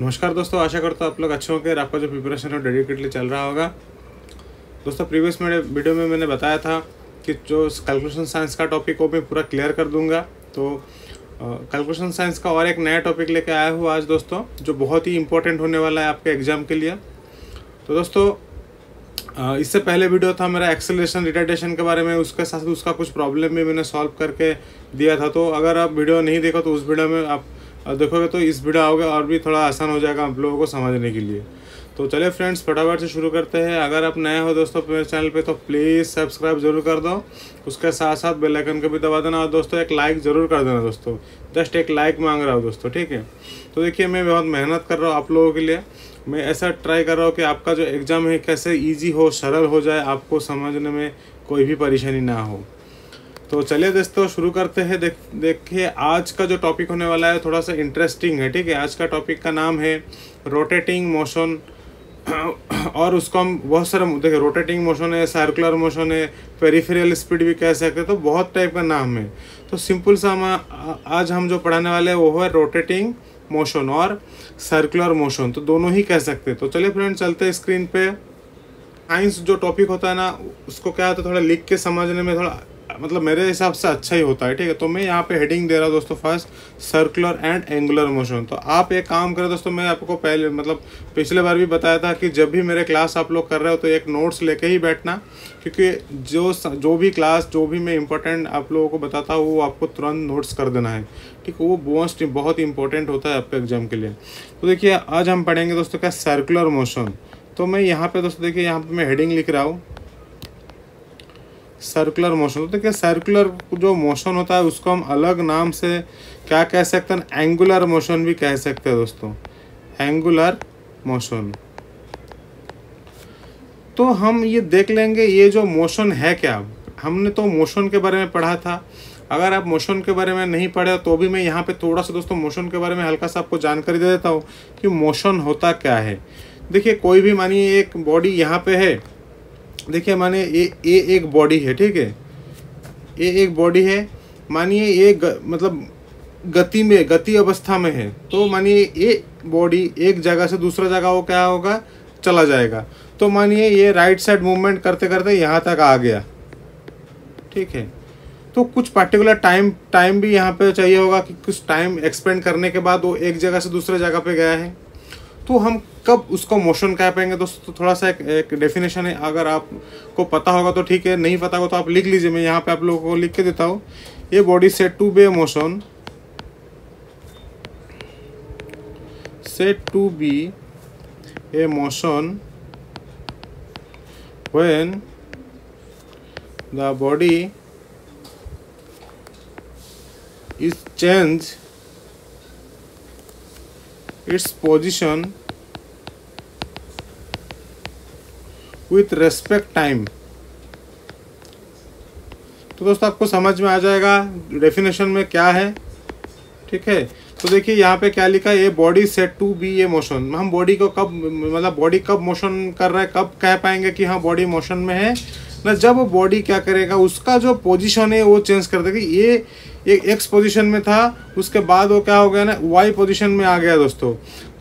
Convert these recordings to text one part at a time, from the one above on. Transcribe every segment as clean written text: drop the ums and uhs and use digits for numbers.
नमस्कार दोस्तों, आशा करता हूँ आप लोग अच्छे होंगे और आपका जो प्रिपरेशन है डेडिकेटली चल रहा होगा। दोस्तों प्रीवियस मेरे वीडियो में मैंने बताया था कि जो कैलकुलेशन साइंस का टॉपिक वो मैं पूरा क्लियर कर दूंगा। तो कैलकुलेशन साइंस का और एक नया टॉपिक लेके आया हूँ आज दोस्तों, जो बहुत ही इंपॉर्टेंट होने वाला है आपके एग्ज़ाम के लिए। तो दोस्तों इससे पहले वीडियो था मेरा एक्सेलरेशन रिटार्डेशन के बारे में, उसके साथ उसका कुछ प्रॉब्लम भी मैंने सॉल्व करके दिया था। तो अगर आप वीडियो नहीं देखो तो उस वीडियो में आप देखोगे तो इस वीडियो आओगे और भी थोड़ा आसान हो जाएगा आप लोगों को समझने के लिए। तो चलिए फ्रेंड्स, फटाफट से शुरू करते हैं। अगर आप नए हो दोस्तों मेरे चैनल पे तो प्लीज़ सब्सक्राइब जरूर कर दो, उसके साथ साथ बेल आइकन को भी दबा देना और दोस्तों एक लाइक ज़रूर कर देना दोस्तों। जस्ट एक लाइक मांग रहा हूँ दोस्तों, ठीक है। तो देखिए मैं बहुत मेहनत कर रहा हूँ आप लोगों के लिए। मैं ऐसा ट्राई कर रहा हूँ कि आपका जो एग्ज़ाम है कैसे ईजी हो, सरल हो जाए, आपको समझने में कोई भी परेशानी ना हो। तो चलिए दोस्तों शुरू करते हैं। देखिए आज का जो टॉपिक होने वाला है थोड़ा सा इंटरेस्टिंग है, ठीक है। आज का टॉपिक का नाम है रोटेटिंग मोशन। और उसको हम बहुत सारे देखिए, रोटेटिंग मोशन है, सर्कुलर मोशन है, पेरिफेरल स्पीड भी कह सकते हैं। तो बहुत टाइप का नाम है। तो सिंपल सा आज हम जो पढ़ाने वाले हैं वो है रोटेटिंग मोशन और सर्कुलर मोशन, तो दोनों ही कह सकते हैं। तो चलिए फ्रेंड चलते हैं स्क्रीन पे। साइंस जो टॉपिक होता है ना, उसको क्या होता है थोड़ा लिख के समझने में थोड़ा मतलब मेरे हिसाब से अच्छा ही होता है, ठीक है। तो मैं यहाँ पे हेडिंग दे रहा हूँ दोस्तों, first circular and angular motion. तो आप एक काम करें दोस्तों, मैं आपको पहले मतलब पिछले बार भी बताया था कि जब भी मेरे क्लास आप लोग कर रहे हो तो एक नोट्स लेके ही बैठना, क्योंकि जो भी क्लास जो भी मैं इंपॉर्टेंट आप लोगों को बताता हूँ वो आपको तुरंत नोट्स कर देना है, ठीक है। वो बहुत इंपॉर्टेंट होता है आपके एग्जाम के लिए। तो देखिए आज हम पढ़ेंगे दोस्तों क्या सर्कुलर मोशन। तो मैं यहाँ पे दोस्तों देखिए यहाँ पे मैं हेडिंग लिख रहा हूँ सर्कुलर मोशन। तो देखिए सर्कुलर जो मोशन होता है उसको हम अलग नाम से क्या कह सकते हैं, एंगुलर मोशन भी कह सकते हैं दोस्तों, एंगुलर मोशन। तो हम ये देख लेंगे ये जो मोशन है क्या। हमने तो मोशन के बारे में पढ़ा था। अगर आप मोशन के बारे में नहीं पढ़े तो भी मैं यहाँ पे थोड़ा सा दोस्तों मोशन के बारे में हल्का सा आपको जानकारी दे देता हूँ कि मोशन होता क्या है। देखिए कोई भी मानिए एक बॉडी यहाँ पे है, देखिए मानिए ये एक बॉडी है, ठीक है। ये एक बॉडी है, मानिए ये मतलब गति अवस्था में है। तो मानिए ये बॉडी एक जगह से दूसरा जगह वो क्या होगा, चला जाएगा। तो मानिए ये राइट साइड मूवमेंट करते करते यहाँ तक आ गया, ठीक है। तो कुछ पर्टिकुलर टाइम भी यहाँ पे चाहिए होगा कि कुछ टाइम एक्सपेंड करने के बाद वो एक जगह से दूसरे जगह पे गया है। तो हम कब उसको मोशन कह पाएंगे दोस्तों, तो थोड़ा सा एक डेफिनेशन है। अगर आपको पता होगा तो ठीक है, नहीं पता होगा तो आप लिख लीजिए। मैं यहाँ पे आप लोगों को लिख के देता हूँ। ये body set to be a motion when the body is change its position with respect time। तो दोस्तों आपको समझ में आ जाएगा डेफिनेशन में क्या है, ठीक है। तो देखिए यहाँ पे क्या लिखा है, ये body set to be a motion. हम बॉडी को कब मतलब बॉडी कब मोशन कर रहा है, कब कह पाएंगे कि हाँ बॉडी मोशन में है ना, जब बॉडी क्या करेगा उसका जो पोजीशन है वो चेंज कर देगा। ये एक्स पोजीशन में था, उसके बाद वो क्या हो गया ना, वाई पोजीशन में आ गया दोस्तों।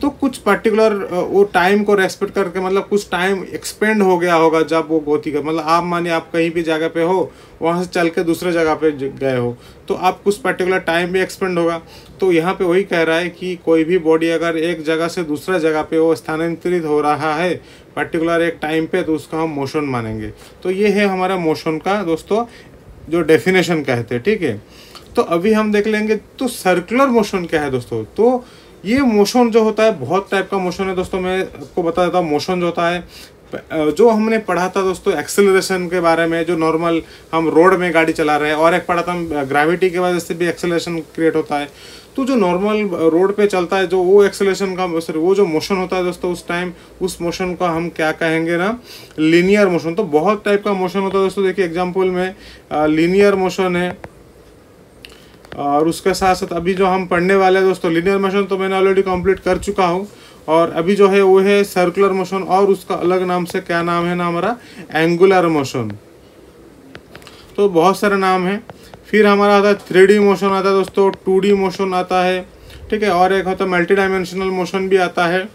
तो कुछ पर्टिकुलर वो टाइम को रेस्पेक्ट करके मतलब कुछ टाइम एक्सपेंड हो गया होगा जब वो गति का मतलब आप मानिए आप कहीं भी जगह पे हो, वहाँ से चल के दूसरे जगह पे गए हो तो आप कुछ पर्टिकुलर टाइम भी एक्सपेंड होगा। तो यहाँ पे वही कह रहा है कि कोई भी बॉडी अगर एक जगह से दूसरा जगह पे वो स्थानांतरित हो रहा है पर्टिकुलर एक टाइम पे, तो उसका हम मोशन मानेंगे। तो ये है हमारा मोशन का दोस्तों जो डेफिनेशन कहते हैं, ठीक है। तो अभी हम देख लेंगे तो सर्कुलर मोशन क्या है दोस्तों। तो ये मोशन जो होता है बहुत टाइप का मोशन है दोस्तों। मैं आपको बता देता हूँ मोशन जो होता है, जो हमने पढ़ा था दोस्तों एक्सेलरेशन के बारे में, जो नॉर्मल हम रोड में गाड़ी चला रहे हैं, और एक पढ़ा था हम ग्रेविटी की वजह से भी एक्सेलरेशन क्रिएट होता है। तो जो नॉर्मल रोड पे चलता है जो वो एक्सेलरेशन का वो जो मोशन होता है दोस्तों, उस टाइम उस मोशन को हम क्या कहेंगे ना, लीनियर मोशन। तो बहुत टाइप का मोशन होता है दोस्तों। देखिए एग्जाम्पल में लीनियर मोशन है, और उसके साथ साथ अभी जो हम पढ़ने वाले हैं दोस्तों लीनियर मोशन तो मैंने ऑलरेडी कंप्लीट कर चुका हूँ। और अभी जो है वो है सर्कुलर मोशन, और उसका अलग नाम से क्या नाम है ना हमारा, एंगुलर मोशन। तो बहुत सारे नाम हैं। फिर हमारा आता है 3D मोशन आता है दोस्तों, 2D मोशन आता है, ठीक है। और एक होता है मल्टी डायमेंशनल मोशन भी आता है,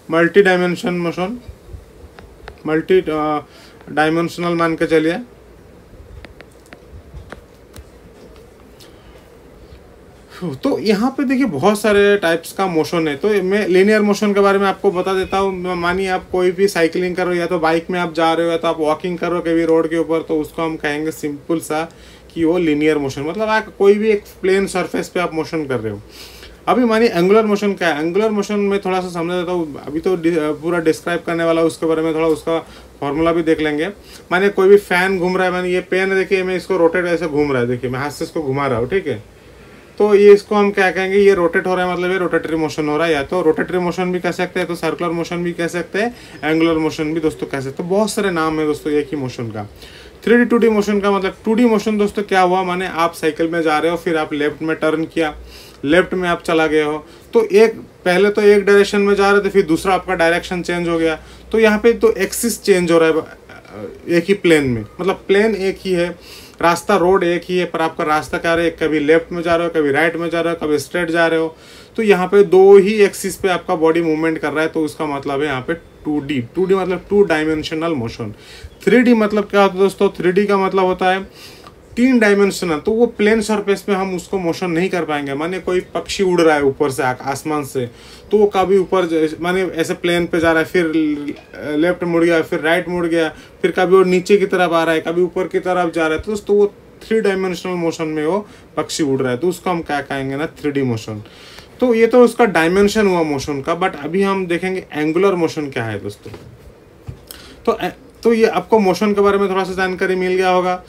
multi dimension motion, multi dimensional मान के चलिए। तो यहाँ पे देखिए बहुत सारे टाइप्स का मोशन है। तो मैं लीनियर मोशन के बारे में आपको बता देता हूँ। मानिए आप कोई भी साइकिलिंग कर रहे हो, या तो बाइक में आप जा रहे हो, या तो आप वॉकिंग कर रहे हो कभी रोड के ऊपर, तो उसको हम कहेंगे सिंपल सा कि वो लीनियर मोशन, मतलब आप कोई भी एक प्लेन सरफेस पे आप मोशन कर रहे हो। अभी मानिए एंगुलर मोशन क्या है। एंगुलर मोशन में थोड़ा सा समझा देता हूँ, अभी तो पूरा डिस्क्राइब करने वाला उसके बारे में, थोड़ा उसका फॉर्मूला भी देख लेंगे। मानिए कोई भी फैन घूम रहा है, मानिए ये पेन है, देखिए मैं इसको रोटेट ऐसे घूम रहा है, देखिए मैं हाथ से इसको घुमा रहा हूँ, ठीक है। तो ये इसको हम क्या कहेंगे, ये रोटेट हो रहा है, मतलब ये रोटेटरी मोशन हो रहा है। या तो रोटेटरी मोशन भी कह सकते हैं, तो सर्कुलर मोशन भी कह सकते हैं, एंगुलर मोशन भी दोस्तों कह सकते हैं। तो बहुत सारे नाम है दोस्तों एक ही मोशन का। 3D 2D मोशन का मतलब 2D मोशन दोस्तों क्या हुआ, माने आप साइकिल में जा रहे हो, फिर आप लेफ्ट में टर्न किया, लेफ्ट में आप चला गए हो, तो एक पहले तो एक डायरेक्शन में जा रहे थे, फिर दूसरा आपका डायरेक्शन चेंज हो गया। तो यहाँ पे तो एक्सिस चेंज हो रहा है एक ही प्लेन में, मतलब प्लेन एक ही है, रास्ता रोड एक ही है, पर आपका रास्ता क्या है, कभी लेफ्ट में जा रहे हो, कभी राइट में जा रहे हो, कभी स्ट्रेट जा रहे हो। तो यहाँ पे दो ही एक्सिस पे आपका बॉडी मूवमेंट कर रहा है, तो उसका मतलब है यहाँ पे 2D। 2D मतलब 2 डायमेंशनल मोशन। 3D मतलब क्या होता है दोस्तों, 3D का मतलब होता है 3 डायमेंशनल। तो वो प्लेन सरफेस पे हम उसको मोशन नहीं कर पाएंगे। माने कोई पक्षी उड़ रहा है ऊपर से आसमान से, तो वो कभी ऊपर माने ऐसे प्लेन पे जा रहा है, फिर लेफ्ट मुड़ गया, फिर राइट मुड़ गया, फिर कभी वो नीचे की तरफ आ रहा है, कभी ऊपर की तरफ जा रहा है, तो दोस्तों वो 3 डायमेंशनल मोशन में वो पक्षी उड़ रहा है, तो उसको हम क्या कहेंगे ना, 3D मोशन। तो ये तो उसका डायमेंशन हुआ मोशन का। बट अभी हम देखेंगे एंगुलर मोशन क्या है दोस्तों। तो ये आपको मोशन के बारे में थोड़ा सा जानकारी मिल गया होगा,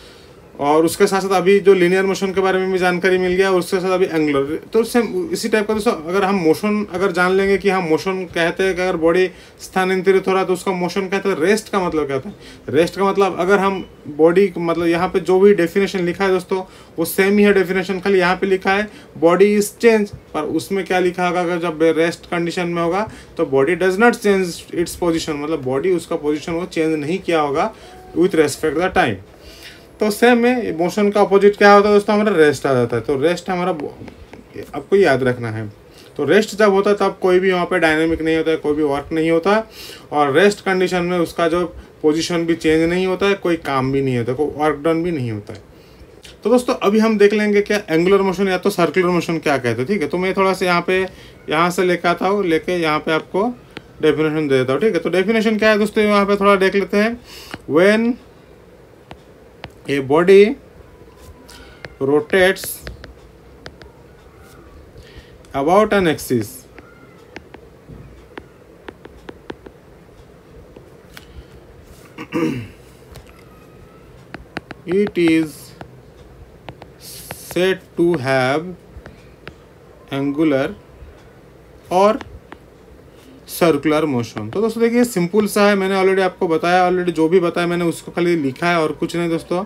और उसके साथ साथ अभी जो लीनियर मोशन के बारे में भी जानकारी मिल गया, और उसके साथ अभी एंगुलर। तो सेम इसी टाइप का दोस्तों, अगर हम मोशन अगर जान लेंगे कि हम मोशन कहते हैं कि अगर बॉडी स्थानांतरित हो रहा है तो उसका मोशन कहते हैं। रेस्ट का मतलब क्या होता है, रेस्ट का मतलब अगर हम बॉडी मतलब यहाँ पे जो भी डेफिनेशन लिखा है दोस्तों वो सेम ही है डेफिनेशन, खाली यहाँ पे लिखा है बॉडी इज चेंज, पर उसमें क्या लिखा होगा, अगर जब रेस्ट कंडीशन में होगा तो body does not change its position, मतलब बॉडी उसका पोजिशन वो चेंज नहीं किया होगा विथ रेस्पेक्ट द टाइम। तो सेम में मोशन का अपोजिट क्या होता है दोस्तों, हमारा रेस्ट आ जाता है। तो रेस्ट हमारा आपको याद रखना है। तो रेस्ट जब होता है तब कोई भी वहाँ पे डायनेमिक नहीं होता है, कोई भी वर्क नहीं होता, और रेस्ट कंडीशन में उसका जो पोजीशन भी चेंज नहीं होता है, कोई काम भी नहीं होता, कोई वर्क डन भी नहीं होता है। तो दोस्तों अभी हम देख लेंगे क्या एंगुलर मोशन या तो सर्कुलर मोशन क्या कहते हैं, ठीक है। तो मैं थोड़ा सा यहाँ से लेकर आता हूँ, लेके यहाँ पे आपको डेफिनेशन दे देता हूँ, ठीक है। तो डेफिनेशन क्या है दोस्तों, यहाँ पे थोड़ा देख लेते हैं। When a body rotates about an axis, it is said to have angular और सर्कुलर मोशन। तो दोस्तों देखिए सिंपल सा है, मैंने ऑलरेडी आपको बताया, ऑलरेडी जो भी बताया मैंने उसको खाली लिखा है और कुछ नहीं दोस्तों,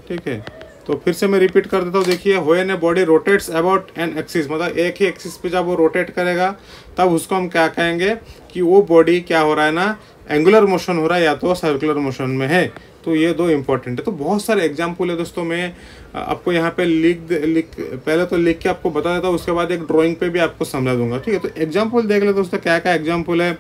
ठीक है। तो फिर से मैं रिपीट कर देता हूँ। देखिए when a body rotates about an axis, मतलब एक ही एक्सिस पे जब वो रोटेट करेगा तब उसको हम क्या कहेंगे कि वो बॉडी क्या हो रहा है ना, एंगुलर मोशन हो रहा है या तो सर्कुलर मोशन में है। तो ये दो इंपॉर्टेंट है। तो बहुत सारे एग्जाम्पल है दोस्तों, मैं आपको यहाँ पे पहले तो लिख के आपको बता देता हूँ, उसके बाद एक ड्राइंग पे भी आपको समझा दूंगा, ठीक है। तो एग्जाम्पल देख ले दोस्तों, क्या क्या एग्जाम्पल है।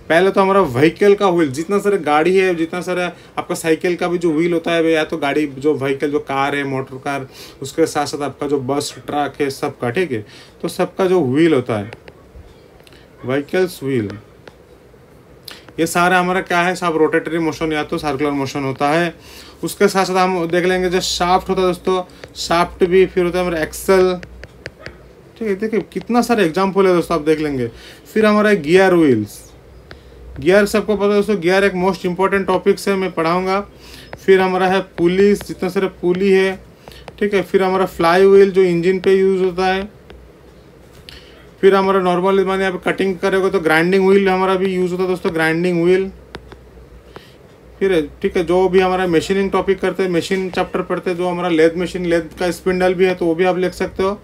पहले तो हमारा व्हीकल का व्हील, जितना सारे गाड़ी है, जितना सारा आपका साइकिल का भी जो व्हील होता है, या तो गाड़ी जो व्हीकल जो कार है, मोटर कार, उसके साथ साथ आपका जो बस ट्रक है सबका, ठीक है। तो सबका जो व्हील होता है, व्हीकल्स व्हील, ये सारा हमारा क्या है, सब रोटेटरी मोशन या तो सर्कुलर मोशन होता है। उसके साथ साथ हम देख लेंगे जो शाफ्ट होता है दोस्तों, शाफ्ट भी फिर होता है हमारा एक्सल, ठीक है। देखिए कितना सारे एग्जाम्पल है दोस्तों, आप देख लेंगे। फिर हमारा गियर व्हील्स, गियर सबको पता है दोस्तों, गियर एक मोस्ट इंपॉर्टेंट टॉपिक है, मैं पढ़ाऊँगा। फिर हमारा है पुलिस, जितना सारे पुली है, ठीक है। फिर हमारा फ्लाई व्हील जो इंजन पे यूज होता है। फिर हमारा नॉर्मल माने आप कटिंग करेगा तो ग्राइंडिंग व्हील हमारा भी यूज़ होता है दोस्तों, ग्राइंडिंग व्हील। फिर ठीक है, जो भी हमारा मशीनिंग टॉपिक करते हैं, मशीन चैप्टर पढ़ते हैं, जो हमारा लेद मशीन, लेद का स्पिंडल भी है तो वो भी आप लिख सकते हो,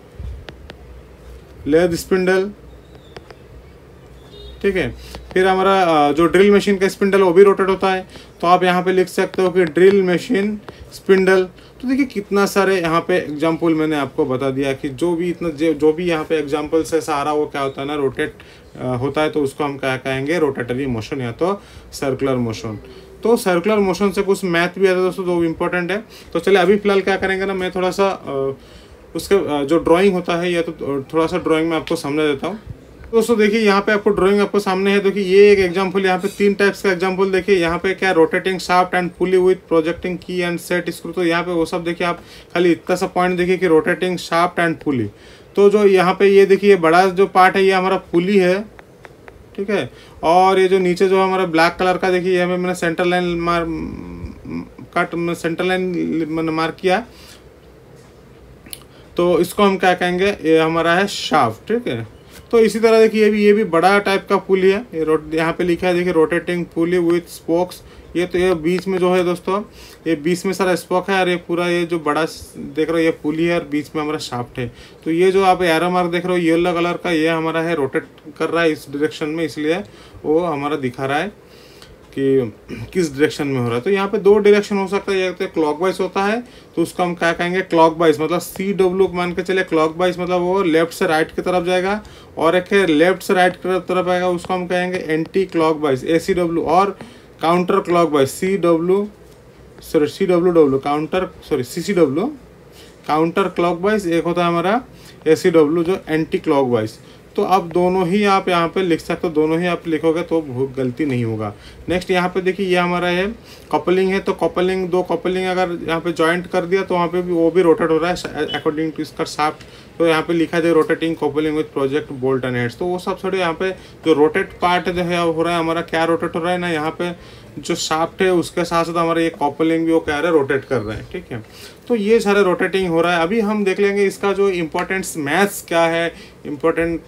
लेद स्पिंडल, ठीक है। फिर हमारा जो ड्रिल मशीन का स्पिंडल वो भी रोटेट होता है, तो आप यहाँ पे लिख सकते हो कि ड्रिल मशीन स्पिंडल। तो देखिए कितना सारे यहाँ पे एग्जाम्पल मैंने आपको बता दिया कि जो भी यहाँ पे एग्जाम्पल्स है सारा वो क्या होता है ना, रोटेट होता है। तो उसको हम क्या कहेंगे, रोटेटरी मोशन या तो सर्कुलर मोशन। तो सर्कुलर मोशन से कुछ मैथ भी आता है दोस्तों, जो इम्पोर्टेंट है। तो चलिए अभी फिलहाल क्या करेंगे ना, मैं थोड़ा सा उसके जो ड्राइंग होता है या तो थोड़ा सा ड्राइंग में आपको समझा देता हूँ। दोस्तों देखिए यहाँ पे आपको ड्राइंग आपको सामने है। देखिए ये एक एग्जांपल, यहाँ पे 3 टाइप्स का एग्जांपल देखिए। यहाँ पे क्या, rotating shaft and pulley with projecting की एंड सेट स्क्रू। तो यहाँ पे वो सब देखिए, आप खाली इतना सा पॉइंट देखिए कि रोटेटिंग शाफ्ट एंड पुली। तो जो यहाँ पे ये देखिए बड़ा जो पार्ट है ये हमारा पुली है, ठीक है। और ये जो नीचे जो हमारा ब्लैक कलर का देखिए, यहाँ पे मैंने सेंटर लाइन मार्क किया। तो इसको हम क्या कहेंगे, ये हमारा है शाफ्ट, ठीक है। तो इसी तरह देखिए ये भी बड़ा टाइप का पुली है। ये यहाँ पे लिखा है देखिए, रोटेटिंग पुली विथ स्पोक्स। ये तो ये बीच में जो है दोस्तों, ये बीच में सारा स्पोक है, और ये पूरा ये जो बड़ा देख रहे हो ये पुली है, और बीच में हमारा शाफ्ट है। तो ये जो आप एरो मार्क देख रहे हो येलो कलर का, ये हमारा है रोटेट कर रहा है इस डायरेक्शन में, इसलिए वो हमारा दिखा रहा है कि किस डायरेक्शन में हो रहा है। तो यहाँ पे 2 डायरेक्शन हो सकता है, एक तो क्लॉकवाइज होता है, तो उसको हम क्या कहेंगे, क्लॉकवाइज। मतलब CW मान के चले, क्लॉकवाइज मतलब वो लेफ्ट से राइट की तरफ जाएगा, और एक है लेफ्ट से राइट की तरफ आएगा, उसको हम कहेंगे एंटी क्लॉकवाइज ACW। और counter clockwise CCW counter clockwise एक होता है हमारा ACW जो एंटी क्लॉकवाइज। तो अब दोनों ही आप यहाँ पे लिख सकते हो, दोनों ही आप लिखोगे तो गलती नहीं होगा। नेक्स्ट यहाँ पे देखिए ये हमारा है कपलिंग है। तो कपलिंग, 2 कपलिंग अगर यहाँ पे जॉइंट कर दिया तो वहाँ पे भी वो भी रोटेट हो रहा है अकॉर्डिंग टू इसका शाफ्ट। तो यहाँ पे लिखा है rotating coupling with project bolt and heads. तो वो सब थोड़े यहाँ पे जो रोटेट पार्ट जो है हो रहा है हमारा, क्या रोटेट हो रहा है ना, यहाँ पे जो शाफ्ट है उसके साथ साथ हमारा ये कपलिंग भी वो क्या है रोटेट कर रहे हैं, ठीक है। तो ये सारे रोटेटिंग हो रहा है। अभी हम देख लेंगे इसका जो इम्पोर्टेंट्स मैथ्स क्या है, इम्पोर्टेंट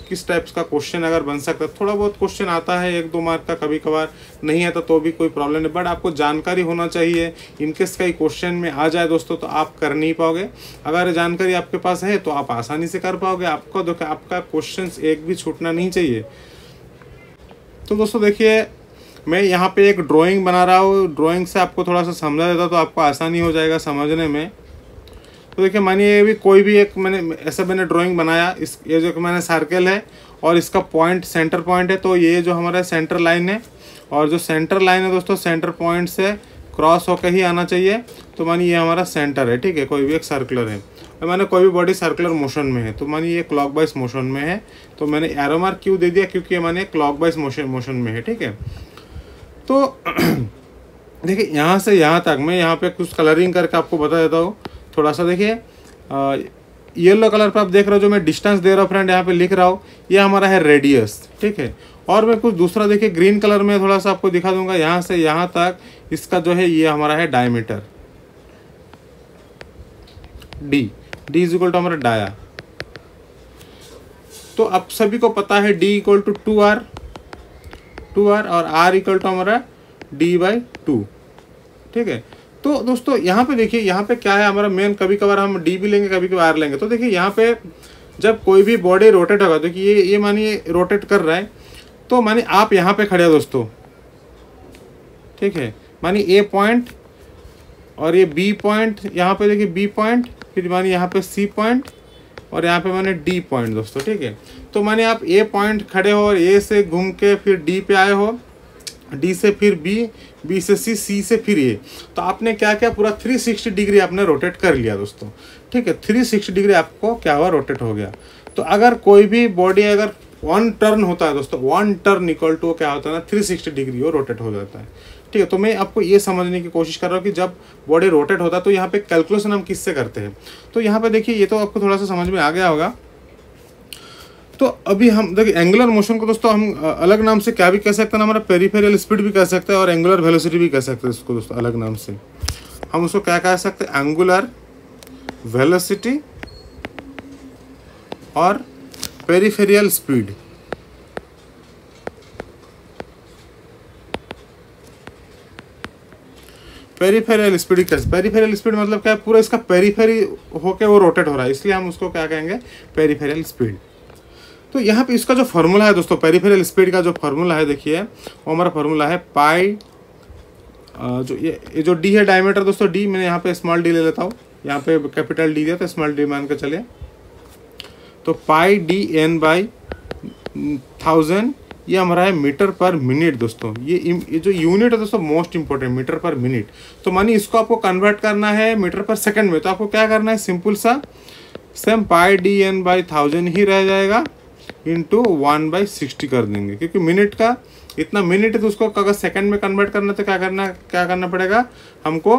किस टाइप्स का क्वेश्चन अगर बन सकता है। थोड़ा बहुत क्वेश्चन आता है 1-2 मार्क का, कभी कभार नहीं आता तो भी कोई प्रॉब्लम नहीं, बट आपको जानकारी होना चाहिए। इनकेस कई क्वेश्चन में आ जाए दोस्तों तो आप कर नहीं पाओगे। अगर जानकारी आपके पास है तो आप आसानी से कर पाओगे। आपको देखो आपका क्वेश्चन एक भी छूटना नहीं चाहिए। तो दोस्तों देखिए मैं यहाँ पे एक ड्राइंग बना रहा हूँ, ड्राइंग से आपको थोड़ा सा समझा देता तो आपको आसानी हो जाएगा समझने में। तो देखिए मानिए भी कोई भी एक मैंने ड्राइंग बनाया, इस ये जो मैंने सर्कल है और इसका पॉइंट सेंटर पॉइंट है। तो ये जो हमारा सेंटर लाइन है, और जो सेंटर लाइन है दोस्तों सेंटर पॉइंट से क्रॉस होकर ही आना चाहिए। तो मानिए ये हमारा सेंटर है, ठीक है। कोई भी एक सर्कुलर है, मैंने कोई भी बॉडी सर्कुलर मोशन में है, तो मानिए ये क्लॉकवाइज मोशन में है। तो मैंने एरो मार्क क्यों दे दिया, क्योंकि ये मानिए क्लॉकवाइज मोशन में है, ठीक है। तो देखिए यहाँ से यहाँ तक मैं यहाँ पे कुछ कलरिंग करके आपको बता देता हूँ थोड़ा सा। देखिए येलो कलर पे आप देख रहे हो जो मैं डिस्टेंस दे रहा हूँ फ्रेंड, यहाँ पे लिख रहा हूँ, ये हमारा है रेडियस, ठीक है। और मैं कुछ दूसरा देखिए ग्रीन कलर में थोड़ा सा आपको दिखा दूंगा, यहाँ से यहाँ तक इसका जो है ये हमारा है diameter D is equal to हमारा डाया। तो अब सभी को पता है D इक्वल टू 2R और R इक्वल टू हमारा D/2, ठीक है। तो दोस्तों यहाँ पे देखिए, यहाँ पे क्या है हमारा मेन, कभी कभार हम D भी लेंगे कभी कभार R लेंगे। तो देखिए यहाँ पे जब कोई भी बॉडी रोटेट होगा, देखिए ये मानिए रोटेट कर रहा है, तो मानिए आप यहाँ पे खड़े हो दोस्तों, ठीक है। मानिए A पॉइंट और ये B पॉइंट, यहाँ पे देखिए B पॉइंट, फिर मानिए यहाँ पे C पॉइंट और यहाँ पे माने D पॉइंट दोस्तों, ठीक है। तो माने आप A पॉइंट खड़े हो और A से घूम के फिर D पे आए हो, D से फिर B से C से फिर A। तो आपने क्या किया, पूरा 360 डिग्री आपने रोटेट कर लिया दोस्तों, ठीक है। 360 डिग्री आपको क्या हुआ, रोटेट हो गया। तो अगर कोई भी बॉडी अगर 1 टर्न होता है दोस्तों, 1 टर्न इक्वल टू क्या होता है ना, 360 डिग्री वो रोटेट हो जाता है, ठीक है। तो मैं आपको ये समझने की कोशिश कर रहा हूँ कि जब बॉडी रोटेट होता है तो यहाँ पे कैलकुलेशन हम किससे करते हैं। तो यहाँ पे देखिए ये तो आपको थोड़ा सा समझ में आ गया होगा। तो अभी हम देखिए एंगुलर मोशन को दोस्तों हम अलग नाम से क्या भी कह सकते हैं, हमारा पेरिफेरल स्पीड भी कह सकते हैं और एंगुलर वेलोसिटी भी कह सकते हैं इसको दोस्तों अलग नाम से। हम उसको क्या कह सकते हैं, एंगुलर वेलोसिटी और peripheral speed. Peripheral speed, peripheral speed मतलब क्या है, पूरा इसका पेरिफेरी होके वो रोटेट हो रहा है, इसलिए हम उसको क्या कहेंगे, पेरिफेरल स्पीड। तो यहाँ पे इसका जो फार्मूला है दोस्तों, पेरिफेरल स्पीड का जो फार्मूला है, देखिए वो हमारा फार्मूला है पाई, जो ये जो डी है डायमीटर दोस्तों, डी मैंने यहाँ पे स्मॉल डी ले लेता हूँ, यहाँ पे कैपिटल डी दिया तो स्मॉल डी मान के चलिए, तो पाई डी एन बाई 1000, ये हमारा है मीटर पर मिनट दोस्तों। ये जो यूनिट है दोस्तों most important, meter per minute. तो मानिए इसको आपको कन्वर्ट करना है मीटर पर सेकंड में, तो आपको क्या करना है, सिंपल सा same pi D N by 1000 ही रह जाएगा, इंटू 1/60 कर देंगे, क्योंकि मिनट का इतना मिनट है, तो उसको अगर सेकंड में कन्वर्ट करना तो क्या करना पड़ेगा हमको,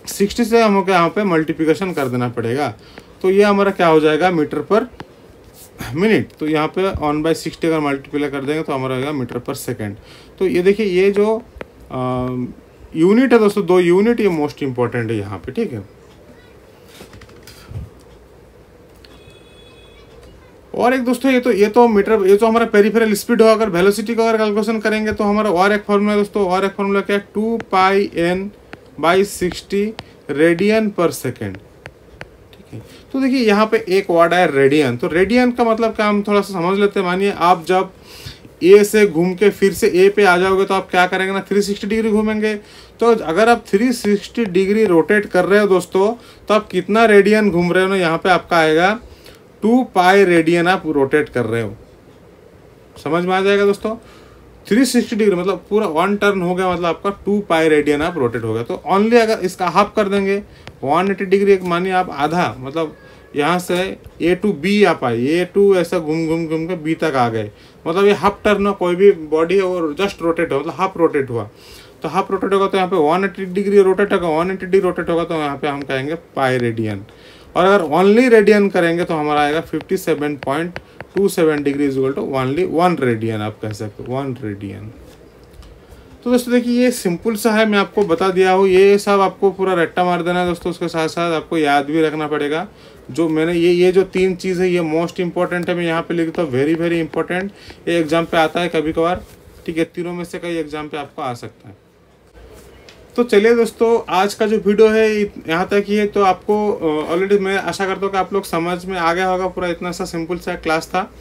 60 से हमको यहाँ पे मल्टीप्लिकेशन कर देना पड़ेगा। तो ये हमारा क्या हो जाएगा, मीटर पर मिनट। तो यहाँ पे 1/60 अगर मल्टीप्लाई कर देंगे तो हमारा होगा मीटर पर सेकंड। तो ये देखिए ये जो यूनिट है दोस्तों, 2 यूनिट, ये मोस्ट इंपॉर्टेंट है यहाँ पे, ठीक है। और एक दोस्तों ये तो मीटर, ये तो हमारा पेरिफेरल स्पीड हो। अगर वेलोसिटी का अगर कैलकुलेशन करेंगे तो हमारा और एक फार्मूला है दोस्तों, और एक फार्मूला क्या है, 2πn/60 रेडियन पर सेकेंड, ठीक है। तो देखिए यहाँ पे एक वर्ड है रेडियन। तो रेडियन का मतलब क्या, हम थोड़ा सा समझ लेते हैं। मानिए आप जब ए से घूम के फिर से ए पे आ जाओगे तो आप क्या करेंगे ना, 360 डिग्री घूमेंगे। तो अगर आप 360 डिग्री रोटेट कर रहे हो दोस्तों, तो आप कितना रेडियन घूम रहे हो ना, यहाँ पे आपका आएगा 2π रेडियन आप रोटेट कर रहे हो। समझ में आ जाएगा दोस्तों, 360 डिग्री मतलब पूरा 1 टर्न हो गया, मतलब आपका 2π रेडियन आप रोटेट हो गया। तो ओनली अगर इसका हाफ कर देंगे 180 डिग्री, एक मानिए आप आधा, मतलब यहाँ से ए टू बी आप आए, ए टू ऐसा घूम के बी तक आ गए, मतलब ये हाफ टर्न हो, कोई भी बॉडी है और जस्ट रोटेट हो, मतलब हाफ रोटेट हुआ। तो हाफ रोटेट होगा तो यहाँ पे 180 डिग्री रोटेट होगा, 180 डिग्री रोटेट होगा तो यहाँ पे हम कहेंगे पाई रेडियन। और अगर ओनली रेडियन करेंगे तो हमारा आएगा 57.27 degree equal to only 1 radian, आप कह सकते हो 1 रेडियन। तो दोस्तों देखिए ये सिंपल सा है, मैं आपको बता दिया हूँ, ये सब आपको पूरा रट्टा मार देना है दोस्तों। उसके साथ साथ आपको याद भी रखना पड़ेगा, जो मैंने ये जो 3 चीज़ है ये मोस्ट इंपॉर्टेंट है, मैं यहाँ पे लिखता हूँ वेरी वेरी इंपॉर्टेंट। ये एग्जाम पे आता है कभी कभार, ठीक है, तीनों में से कई एग्जाम पे आपको आ सकता है। तो चलिए दोस्तों आज का जो वीडियो है यहाँ तक ही है। तो आपको ऑलरेडी मैं आशा करता हूँ कि आप लोग समझ में आ गया होगा, पूरा इतना सा सिंपल सा क्लास था।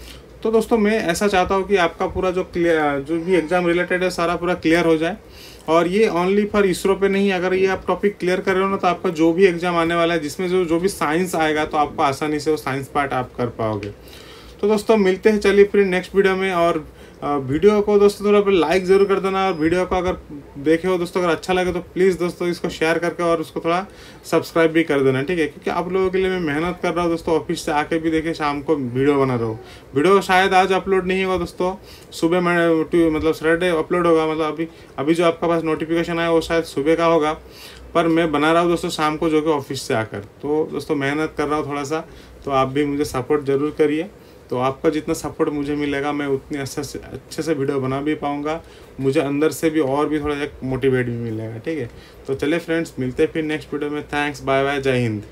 तो दोस्तों मैं ऐसा चाहता हूँ कि आपका पूरा जो भी एग्जाम रिलेटेड है सारा पूरा क्लियर हो जाए। और ये ओनली फॉर इसरो पे नहीं, अगर ये आप टॉपिक क्लियर कर रहे हो ना, तो आपका जो भी एग्जाम आने वाला है जिसमें जो भी साइंस आएगा तो आपको आसानी से वो साइंस पार्ट आप कर पाओगे। तो दोस्तों मिलते हैं, चलिए फिर नेक्स्ट वीडियो में। और वीडियो को दोस्तों थोड़ा लाइक ज़रूर कर देना, और वीडियो को अगर देखे हो दोस्तों, अगर अच्छा लगे तो प्लीज़ दोस्तों इसको शेयर करके और उसको थोड़ा सब्सक्राइब भी कर देना, ठीक है। क्योंकि आप लोगों के लिए मैं मेहनत कर रहा हूँ दोस्तों, ऑफिस से आके भी देखिए शाम को वीडियो बना रहा हूँ। वीडियो शायद आज अपलोड नहीं होगा दोस्तों, सुबह मतलब सैटरडे अपलोड होगा, मतलब अभी जो आपका पास नोटिफिकेशन आया वो शायद सुबह का होगा, पर मैं बना रहा हूँ दोस्तों शाम को, जो कि ऑफिस से आकर। तो दोस्तों मेहनत कर रहा हूँ थोड़ा सा, तो आप भी मुझे सपोर्ट ज़रूर करिए। तो आपका जितना सपोर्ट मुझे मिलेगा मैं उतनी अच्छे से वीडियो बना भी पाऊँगा, मुझे अंदर से भी और भी थोड़ा एक मोटिवेट भी मिलेगा, ठीक है। तो चलिए फ्रेंड्स मिलते हैं फिर नेक्स्ट वीडियो में। थैंक्स, बाय बाय, जय हिंद।